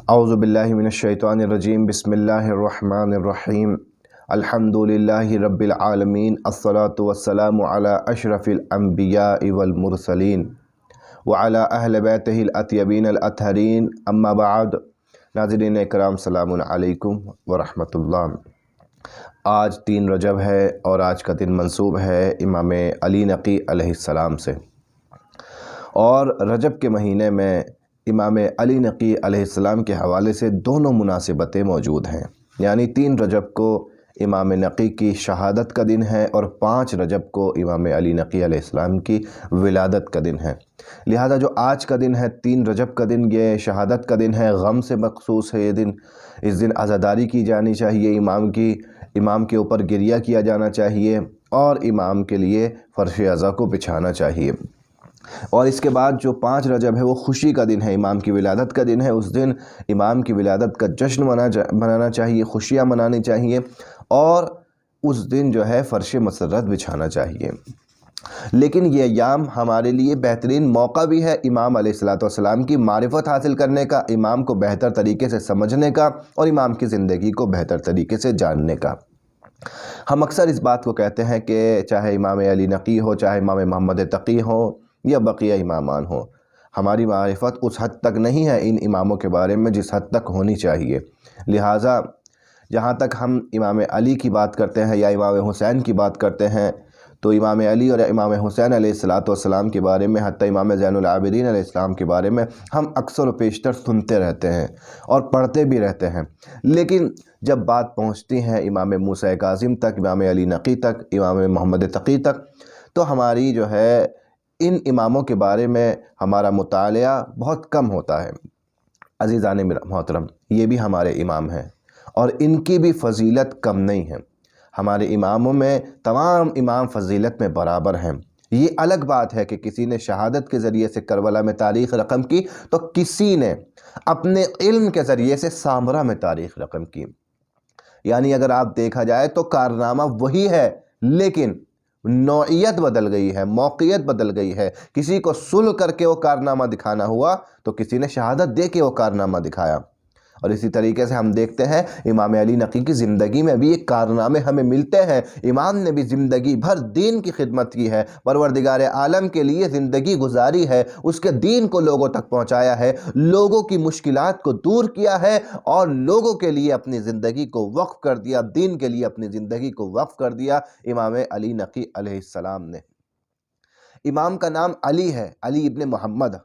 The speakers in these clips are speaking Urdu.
اعوذ باللہ من الشیطان الرجیم بسم اللہ الرحمن الرحیم الحمدللہ رب العالمین الصلاة والسلام علی اشرف الانبیاء والمرسلین وعلی اہل بیتہ الاطیبین الاطہرین اما بعد۔ ناظرین اکرام السلام علیکم ورحمۃ اللہ۔ آج 3 رجب ہے اور آج کا دن منسوب ہے امام علی نقی علیہ السلام سے، اور رجب کے مہینے میں امام علی نقی علیہ السلام کے حوالے سے دونوں مناسبتیں موجود ہیں، یعنی 3 رجب کو امام نقی کی شہادت کا دن ہے اور 5 رجب کو امام علی نقی علیہ السلام کی ولادت کا دن ہے۔ لہذا جو آج کا دن ہے 3 رجب کا دن، یہ شہادت کا دن ہے، غم سے مخصوص ہے یہ دن۔ اس دن عزاداری کی جانی چاہیے، امام کے اوپر گریہ کیا جانا چاہیے اور امام کے لیے فرش عزا کو بچھانا چاہیے۔ اور اس کے بعد جو 5 رجب ہے وہ خوشی کا دن ہے، امام کی ولادت کا دن ہے۔ اس دن امام کی ولادت کا جشن منانا چاہیے، خوشیاں منانی چاہیے، اور اس دن جو ہے فرش مسرت بچھانا چاہیے۔ لیکن یہ ایام ہمارے لیے بہترین موقع بھی ہے امام علیہ السلام کی معرفت حاصل کرنے کا، امام کو بہتر طریقے سے سمجھنے کا اور امام کی زندگی کو بہتر طریقے سے جاننے کا۔ ہم اکثر اس بات کو کہتے ہیں کہ چاہے امام علی نقی ہو، چاہے امام محمد تقی ہو یا بقیہ امامان ہوں، ہماری معرفت اس حد تک نہیں ہے ان اماموں کے بارے میں جس حد تک ہونی چاہیے۔ لہٰذا جہاں تک ہم امام علی کی بات کرتے ہیں یا امام حسین کی بات کرتے ہیں، تو امام علی اور امام حسین علیہ السلام کے بارے میں، حتیٰ امام زین العابدین علیہ السلام کے بارے میں ہم اکثر و بیشتر سنتے رہتے ہیں اور پڑھتے بھی رہتے ہیں، لیکن جب بات پہنچتی ہے امام موسیٰ کاظم تک، امام علی نقی تک، امام محمد تقی تک، تو ہماری جو ہے ان اماموں کے بارے میں ہمارا مطالعہ بہت کم ہوتا ہے۔ عزیزان محترم، یہ بھی ہمارے امام ہیں اور ان کی بھی فضیلت کم نہیں ہے۔ ہمارے اماموں میں تمام امام فضیلت میں برابر ہیں۔ یہ الگ بات ہے کہ کسی نے شہادت کے ذریعے سے کربلا میں تاریخ رقم کی تو کسی نے اپنے علم کے ذریعے سے سامرا میں تاریخ رقم کی، یعنی اگر آپ دیکھا جائے تو کارنامہ وہی ہے، لیکن نوعیت بدل گئی ہے، موقعیت بدل گئی ہے۔ کسی کو صلح کر کے وہ کارنامہ دکھانا ہوا تو کسی نے شہادت دے کے وہ کارنامہ دکھایا۔ اور اسی طریقے سے ہم دیکھتے ہیں امام علی نقی کی زندگی میں بھی ایک کارنامے ہمیں ملتے ہیں۔ امام نے بھی زندگی بھر دین کی خدمت کی ہے، پروردگار عالم کے لیے زندگی گزاری ہے، اس کے دین کو لوگوں تک پہنچایا ہے، لوگوں کی مشکلات کو دور کیا ہے اور لوگوں کے لیے اپنی زندگی کو وقف کر دیا، دین کے لیے اپنی زندگی کو وقف کر دیا امام علی نقی علیہ السلام نے۔ امام کا نام علی ہے، علی ابن محمد۔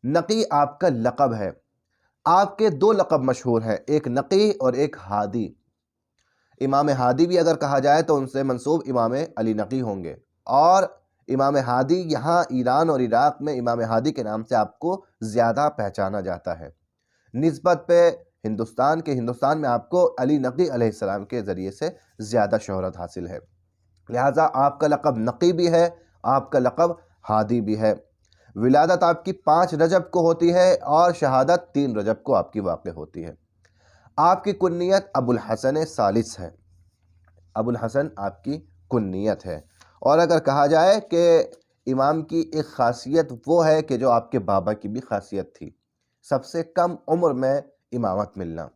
نقی آپ کا لقب ہے۔ آپ کے 2 لقب مشہور ہیں، ایک نقی اور ایک ہادی۔ امام ہادی بھی اگر کہا جائے تو ان سے منسوب امام علی نقی ہوں گے، اور امام ہادی یہاں ایران اور عراق میں امام ہادی کے نام سے آپ کو زیادہ پہچانا جاتا ہے نسبت پہ ہندوستان میں آپ کو علی نقی علیہ السلام کے ذریعے سے زیادہ شہرت حاصل ہے۔ لہٰذا آپ کا لقب نقی بھی ہے، آپ کا لقب ہادی بھی ہے۔ ولادت آپ کی 5 رجب کو ہوتی ہے اور شہادت 3 رجب کو آپ کی واقع ہوتی ہے۔ آپ کی کنیت ابو الحسن ثالث ہے، ابو الحسن آپ کی کنیت ہے۔ اور اگر کہا جائے کہ امام کی ایک خاصیت وہ ہے کہ جو آپ کے بابا کی بھی خاصیت تھی، سب سے کم عمر میں امامت ملنا۔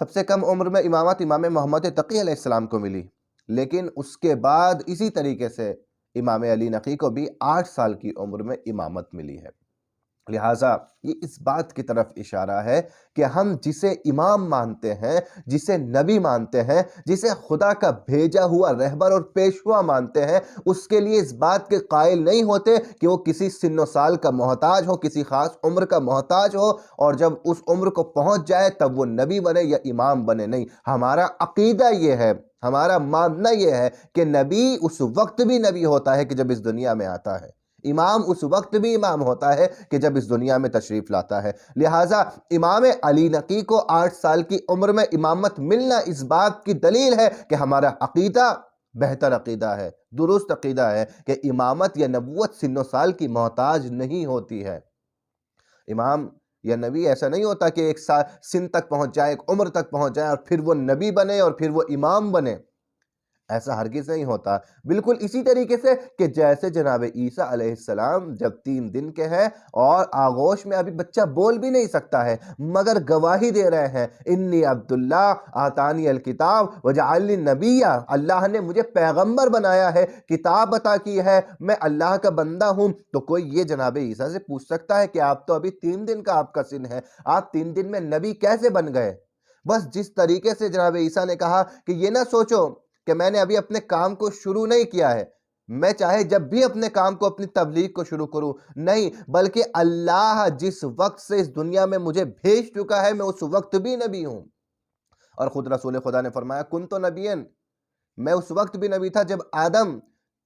سب سے کم عمر میں امامت امام محمد تقی علیہ السلام کو ملی، لیکن اس کے بعد اسی طریقے سے امام علی نقی کو بھی 8 سال کی عمر میں امامت ملی ہے۔ لہٰذا یہ اس بات کی طرف اشارہ ہے کہ ہم جسے امام مانتے ہیں، جسے نبی مانتے ہیں، جسے خدا کا بھیجا ہوا رہبر اور پیشوا مانتے ہیں، اس کے لیے اس بات کے قائل نہیں ہوتے کہ وہ کسی سن و سال کا محتاج ہو، کسی خاص عمر کا محتاج ہو، اور جب اس عمر کو پہنچ جائے تب وہ نبی بنے یا امام بنے۔ نہیں، ہمارا عقیدہ یہ ہے، ہمارا ماننا یہ ہے کہ نبی اس وقت بھی نبی ہوتا ہے کہ جب اس دنیا میں آتا ہے، امام اس وقت بھی امام ہوتا ہے کہ جب اس دنیا میں تشریف لاتا ہے۔ لہٰذا امام علی نقی کو 8 سال کی عمر میں امامت ملنا اس بات کی دلیل ہے کہ ہمارا عقیدہ بہتر عقیدہ ہے، درست عقیدہ ہے کہ امامت یا نبوت سن و سال کی محتاج نہیں ہوتی ہے۔ امام یا نبی ایسا نہیں ہوتا کہ ایک سن تک پہنچ جائے، ایک عمر تک پہنچ جائے اور پھر وہ نبی بنے اور پھر وہ امام بنے۔ ایسا ہرگز نہیں ہوتا۔ بالکل اسی طریقے سے کہ جیسے جناب عیسیٰ علیہ السلام جب 3 دن کے ہیں اور آغوش میں ابھی بچہ بول بھی نہیں سکتا ہے، مگر گواہی دے رہے ہیں انی عبداللہ آتانی الکتاب وجعلنی نبیّ، اللہ نے مجھے پیغمبر بنایا ہے، کتاب عطا کی ہے، میں اللہ کا بندہ ہوں۔ تو کوئی یہ جناب عیسیٰ سے پوچھ سکتا ہے کہ آپ تو ابھی 3 دن کا آپ کا سن ہے، آپ 3 دن میں نبی کیسے بن گئے؟ بس جس طریقے سے جناب عیسیٰ نے کہا کہ یہ نہ سوچو کہ میں نے ابھی اپنے کام کو شروع نہیں کیا ہے، میں چاہے جب بھی اپنے کام کو، اپنی تبلیغ کو شروع کروں، نہیں، بلکہ اللہ جس وقت سے اس دنیا میں مجھے بھیج چکا ہے میں اس وقت بھی نبی ہوں۔ اور خود رسول خدا نے فرمایا کنت نبیًا، میں اس وقت بھی نبی تھا جب آدم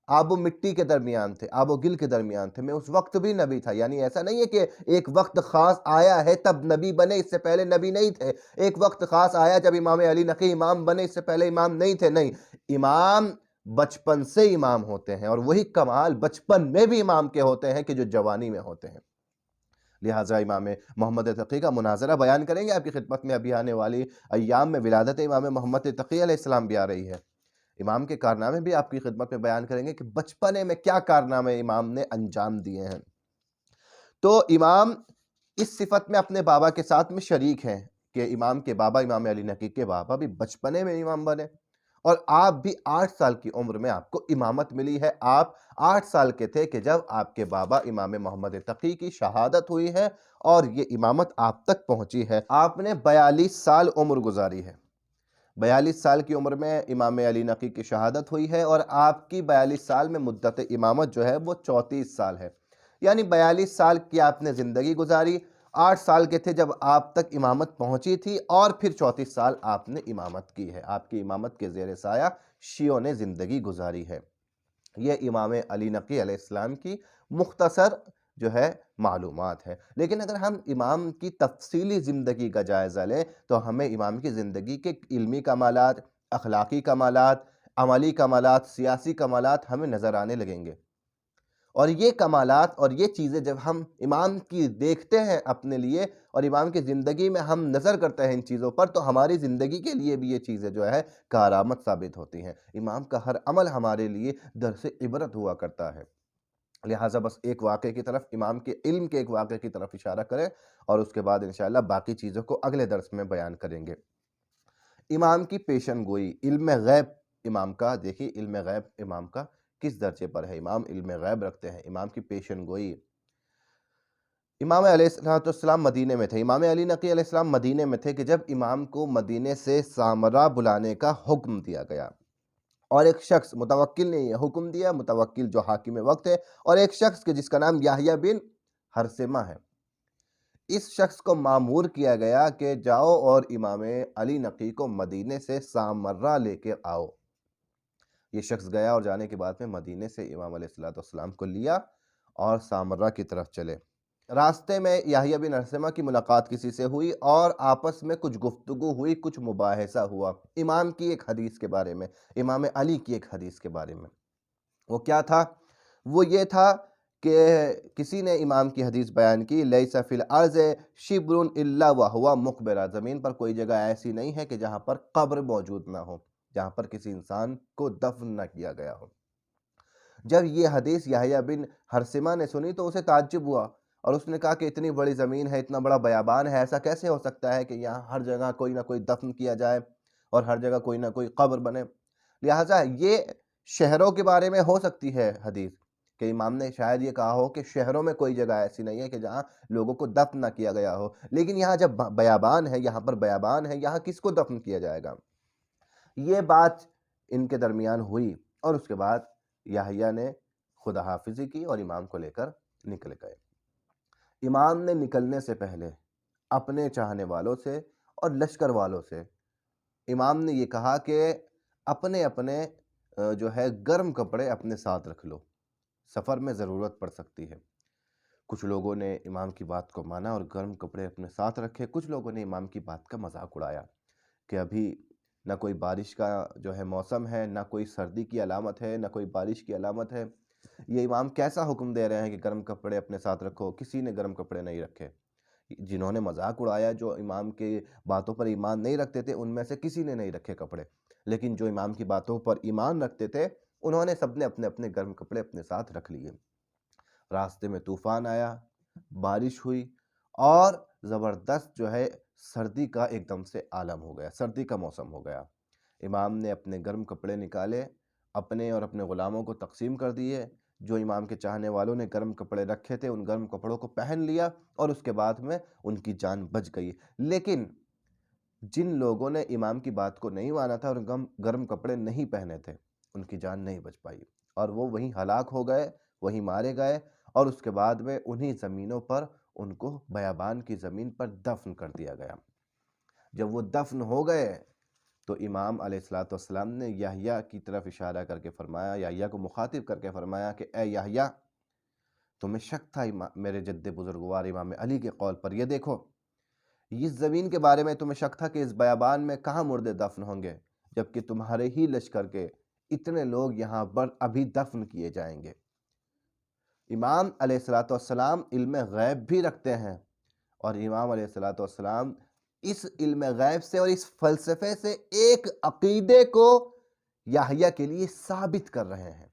آب و مٹی کے درمیان تھے، آب و گل کے درمیان تھے، میں اس وقت بھی نبی تھا۔ یعنی ایسا نہیں ہے کہ ایک وقت خاص آیا ہے تب نبی بنے، اس سے پہلے نبی نہیں تھے۔ ایک وقت خاص آیا جب امام علی نقی امام بنے، اس سے پہلے امام نہیں تھے، نہیں، امام بچپن سے امام ہوتے ہیں، اور وہی کمال بچپن میں بھی امام کے ہوتے ہیں کہ جو جوانی میں ہوتے ہیں۔ لہٰذا امام محمد تقی کا مناظرہ بیان کریں گے آپ کی خدمت میں۔ ابھی آنے والی ایام میں ولادت امام محمد تقی علیہ السلام بھی آ رہی ہے، امام کے کارنامے بھی آپ کی خدمت میں بیان کریں گے کہ بچپنے میں کیا کارنامے امام نے انجام دیے ہیں۔ تو امام اس صفت میں اپنے بابا کے ساتھ میں شریک ہیں کہ امام کے بابا امام علی نقی کے بابا بھی بچپنے میں امام بنے، اور آپ بھی 8 سال کی عمر میں آپ کو امامت ملی ہے۔ آپ 8 سال کے تھے کہ جب آپ کے بابا امام محمد تقی کی شہادت ہوئی ہے اور یہ امامت آپ تک پہنچی ہے۔ آپ نے 42 سال عمر گزاری ہے، 42 سال کی عمر میں امام علی نقی کی شہادت ہوئی ہے، اور آپ کی 42 سال میں مدت امامت جو ہے وہ 34 سال ہے۔ یعنی 42 سال کی آپ نے زندگی گزاری، 8 سال کے تھے جب آپ تک امامت پہنچی تھی، اور پھر 34 سال آپ نے امامت کی ہے۔ آپ کی امامت کے زیر سایہ شیعوں نے زندگی گزاری ہے۔ یہ امام علی نقی علیہ السلام کی مختصر جو ہے معلومات ہے۔ لیکن اگر ہم امام کی تفصیلی زندگی کا جائزہ لیں تو ہمیں امام کی زندگی کے علمی کمالات، اخلاقی کمالات، عملی کمالات، سیاسی کمالات ہمیں نظر آنے لگیں گے، اور یہ کمالات اور یہ چیزیں جب ہم امام کی دیکھتے ہیں اپنے لیے اور امام کی زندگی میں ہم نظر کرتے ہیں ان چیزوں پر، تو ہماری زندگی کے لیے بھی یہ چیزیں جو ہے کارآمد ثابت ہوتی ہیں۔ امام کا ہر عمل ہمارے لیے درس عبرت ہوا کرتا ہے۔ لہٰذا بس ایک واقعے کی طرف، امام کے علم کے ایک واقعے کی طرف اشارہ کریں، اور اس کے بعد انشاءاللہ باقی چیزوں کو اگلے درس میں بیان کریں گے۔ امام کی پیشن گوئی، علم غیب امام کا، دیکھیے علم غیب امام کا کس درجے پر ہے، امام علم غیب رکھتے ہیں۔ امام کی پیشن گوئی، امام علیہ السلام مدینے میں تھے، امام علی نقی علیہ السلام مدینے میں تھے کہ جب امام کو مدینے سے سامرا بلانے کا حکم دیا گیا، اور ایک شخص، متوکل نے یہ حکم دیا، متوکل جو حاکم وقت ہے، اور ایک شخص کے جس کا نام یحییٰ بن ہرثمہ ہے، اس شخص کو مامور کیا گیا کہ جاؤ اور امام علی نقی کو مدینے سے سامرا لے کے آؤ۔ یہ شخص گیا، اور جانے کے بعد میں مدینے سے امام علیہ السلام کو لیا اور سامرا کی طرف چلے۔ راستے میں یحییٰ بن ہرثمہ کی ملاقات کسی سے ہوئی، اور آپس میں کچھ گفتگو ہوئی، کچھ مباحثہ ہوا امام کی ایک حدیث کے بارے میں، امام علی کی ایک حدیث کے بارے میں۔ وہ کیا تھا؟ وہ یہ تھا کہ کسی نے امام کی حدیث بیان کی، لیس فی الارض شبر الا وہو مقبرہ، زمین پر کوئی جگہ ایسی نہیں ہے کہ جہاں پر قبر موجود نہ ہو، جہاں پر کسی انسان کو دفن نہ کیا گیا ہو۔ جب یہ حدیث یحییٰ بن ہرثمہ نے سنی تو اسے تعجب ہوا، اور اس نے کہا کہ اتنی بڑی زمین ہے، اتنا بڑا بیابان ہے، ایسا کیسے ہو سکتا ہے کہ یہاں ہر جگہ کوئی نہ کوئی دفن کیا جائے اور ہر جگہ کوئی نہ کوئی قبر بنے؟ لہٰذا یہ شہروں کے بارے میں ہو سکتی ہے حدیث، کہ امام نے شاید یہ کہا ہو کہ شہروں میں کوئی جگہ ایسی نہیں ہے کہ جہاں لوگوں کو دفن نہ کیا گیا ہو، لیکن یہاں جب بیابان ہے، یہاں پر بیابان ہے، یہاں کس کو دفن کیا جائے گا؟ یہ بات ان کے درمیان ہوئی، اور اس کے بعد یحییٰ نے خدا حافظی کی اور امام کو لے کر نکل گئے۔ امام نے نکلنے سے پہلے اپنے چاہنے والوں سے اور لشکر والوں سے امام نے یہ کہا کہ اپنے اپنے جو ہے گرم کپڑے اپنے ساتھ رکھ لو، سفر میں ضرورت پڑ سکتی ہے۔ کچھ لوگوں نے امام کی بات کو مانا اور گرم کپڑے اپنے ساتھ رکھے، کچھ لوگوں نے امام کی بات کا مذاق اڑایا کہ ابھی نہ کوئی بارش کا جو ہے موسم ہے، نہ کوئی سردی کی علامت ہے، نہ کوئی بارش کی علامت ہے، یہ امام کیسا حکم دے رہے ہیں کہ گرم کپڑے اپنے ساتھ رکھو؟ کسی نے گرم کپڑے نہیں رکھے۔ جنہوں نے مذاق اڑایا، جو امام کے باتوں پر ایمان نہیں رکھتے تھے، ان میں سے کسی نے نہیں رکھے کپڑے۔ لیکن جو امام کی باتوں پر ایمان رکھتے تھے انہوں نے سب نے اپنے اپنے گرم کپڑے اپنے ساتھ رکھ لیے۔ راستے میں طوفان آیا، بارش ہوئی، اور زبردست جو ہے سردی کا ایک دم سے عالم ہو گیا، سردی کا موسم ہو گیا۔ امام نے اپنے گرم کپڑے نکالے، اپنے اور اپنے غلاموں کو تقسیم کر دیے۔ جو امام کے چاہنے والوں نے گرم کپڑے رکھے تھے ان گرم کپڑوں کو پہن لیا، اور اس کے بعد میں ان کی جان بچ گئی۔ لیکن جن لوگوں نے امام کی بات کو نہیں مانا تھا اور گرم کپڑے نہیں پہنے تھے ان کی جان نہیں بچ پائی، اور وہ وہیں ہلاک ہو گئے، وہیں مارے گئے، اور اس کے بعد میں انہی زمینوں پر ان کو بیابان کی زمین پر دفن کر دیا گیا۔ جب وہ دفن ہو گئے تو امام علیہ السلام نے یحییٰ کی طرف اشارہ کر کے فرمایا، یحییٰ کو مخاطب کر کے فرمایا کہ اے یحییٰ، تمہیں شک تھا میرے جد بزرگوار امام علی کے قول پر، یہ دیکھو اس زمین کے بارے میں تمہیں شک تھا کہ اس بیابان میں کہاں مردے دفن ہوں گے، جبکہ تمہارے ہی لشکر کے اتنے لوگ یہاں پر ابھی دفن کیے جائیں گے۔ امام علیہ السلام علم غیب بھی رکھتے ہیں، اور امام علیہ السلام اس علم غیب سے اور اس فلسفے سے ایک عقیدے کو یحییٰ کے لیے ثابت کر رہے ہیں۔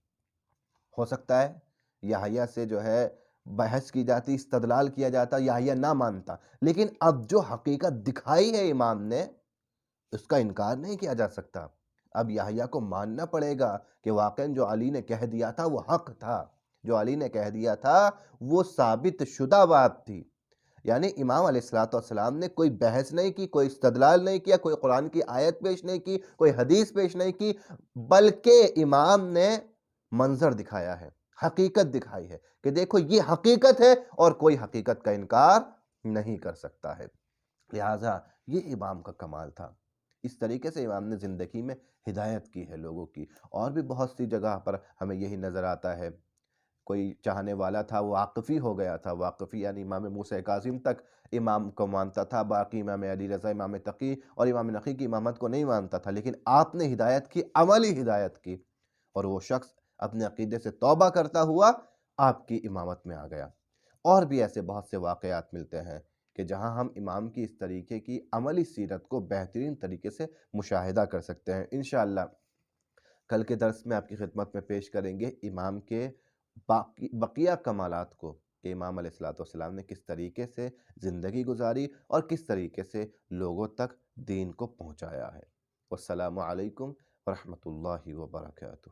ہو سکتا ہے یحییٰ سے جو ہے بحث کی جاتی، استدلال کیا جاتا، یحییٰ نہ مانتا، لیکن اب جو حقیقت دکھائی ہے امام نے اس کا انکار نہیں کیا جا سکتا۔ اب یحییٰ کو ماننا پڑے گا کہ واقعاً جو علی نے کہہ دیا تھا وہ حق تھا، جو علی نے کہہ دیا تھا وہ ثابت شدہ بات تھی۔ یعنی امام علیہ السلام نے کوئی بحث نہیں کی، کوئی استدلال نہیں کیا، کوئی قرآن کی آیت پیش نہیں کی، کوئی حدیث پیش نہیں کی، بلکہ امام نے منظر دکھایا ہے، حقیقت دکھائی ہے کہ دیکھو یہ حقیقت ہے اور کوئی حقیقت کا انکار نہیں کر سکتا ہے۔ لہٰذا یہ امام کا کمال تھا۔ اس طریقے سے امام نے زندگی میں ہدایت کی ہے لوگوں کی، اور بھی بہت سی جگہ پر ہمیں یہی نظر آتا ہے۔ کوئی چاہنے والا تھا وہ واقفی ہو گیا تھا، واقفی یعنی امام موسیٰ کاظم تک امام کو مانتا تھا، باقی امام علی رضا، امام تقی اور امام نقی کی امامت کو نہیں مانتا تھا، لیکن آپ نے ہدایت کی، عملی ہدایت کی، اور وہ شخص اپنے عقیدے سے توبہ کرتا ہوا آپ کی امامت میں آ گیا۔ اور بھی ایسے بہت سے واقعات ملتے ہیں کہ جہاں ہم امام کی اس طریقے کی عملی سیرت کو بہترین طریقے سے مشاہدہ کر سکتے ہیں۔ انشاءاللہ کل کے درس میں آپ کی خدمت میں پیش کریں گے امام کے بقیہ کمالات کو، کہ امام علیہ السلام نے کس طریقے سے زندگی گزاری اور کس طریقے سے لوگوں تک دین کو پہنچایا ہے۔ والسلام علیکم ورحمۃ اللہ وبرکاتہ۔